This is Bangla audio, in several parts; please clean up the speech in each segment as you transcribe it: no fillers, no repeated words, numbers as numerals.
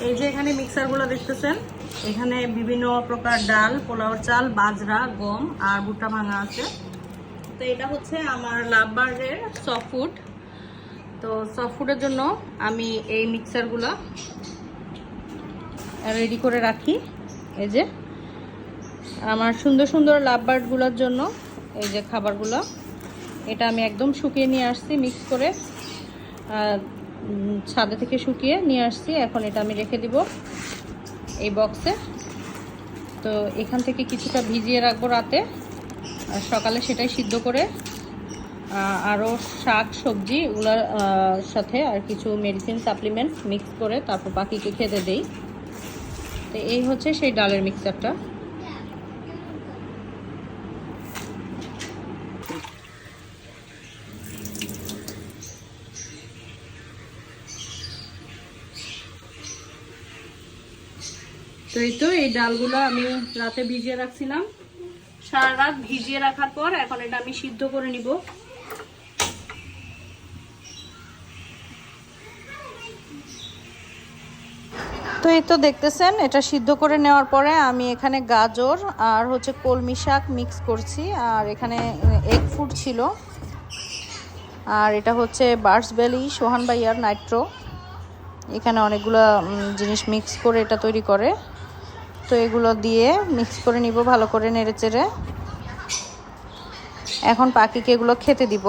এই যে এখানে মিক্সারগুলো দেখতেছেন, এখানে বিভিন্ন প্রকার ডাল, পোলাওর চাল, বাজরা, গম আর ভুট্টা ভাঙা আছে। তো এটা হচ্ছে আমার লাভবারের সফট ফুড। তো সফট ফুডের জন্য আমি এই মিক্সারগুলো রেডি করে রাখি। এই যে আমার সুন্দর সুন্দর লাভবারগুলোর জন্য এই যে খাবারগুলো, এটা আমি একদম শুকিয়ে নিয়ে আসছি, মিক্স করে ছাদে থেকে শুকিয়ে নিয়ে আসছি। এখন এটা আমি রেখে দিব এই বক্সে। তো এখান থেকে কিছুটা ভিজিয়ে রাখবো রাতে, আর সকালে সেটাই সিদ্ধ করে আরও শাক সবজি ওগুলোর সাথে আর কিছু মেডিসিন সাপ্লিমেন্টস মিক্স করে তারপর বাকিকে খেতে দেই। তো এই হচ্ছে সেই ডালের মিক্সচারটা। তো এই তো এই ডালগুলো আমি রাতে ভিজিয়ে রাখছিলাম, সারা রাত ভিজিয়ে রাখার পর এখন এটা আমি সিদ্ধ করে নিব। তো এই তো দেখতেছেন, এটা সিদ্ধ করে নেওয়ার পরে আমি এখানে গাজর আর হচ্ছে কলমি শাক মিক্স করছি, আর এখানে এগ ফুড ছিল, আর এটা হচ্ছে বার্ডস বেলি, সোহান ভাইয়ার নাইট্রো। এখানে অনেকগুলো জিনিস মিক্স করে এটা তৈরি করে। তো এগুলো দিয়ে মিক্স করে নিব ভালো করে নেড়েচেড়ে। এখন পাখিকে এগুলো খেতে দিব।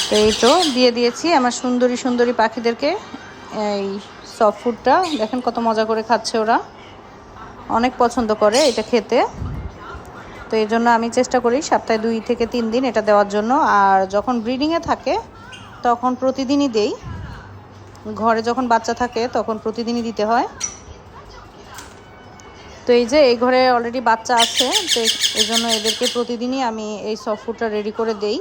তো এই তো দিয়ে দিয়েছি আমার সুন্দরী সুন্দরী পাখিদেরকে এই সফট ফুডটা। দেখেন কত মজা করে খাচ্ছে ওরা, অনেক পছন্দ করে এটা খেতে। তো এই জন্য আমি চেষ্টা করি সপ্তাহে 2 থেকে 3 দিন এটা দেওয়ার জন্য। আর যখন ব্রিডিংয়ে থাকে তখন প্রতিদিনই দেই, ঘরে যখন বাচ্চা থাকে তখন প্রতিদিনই দিতে হয়। তো এই যে এই ঘরে অলরেডি বাচ্চা আছে, তো এই জন্য এদেরকে প্রতিদিনই আমি এই সফট ফুডটা রেডি করে দেই।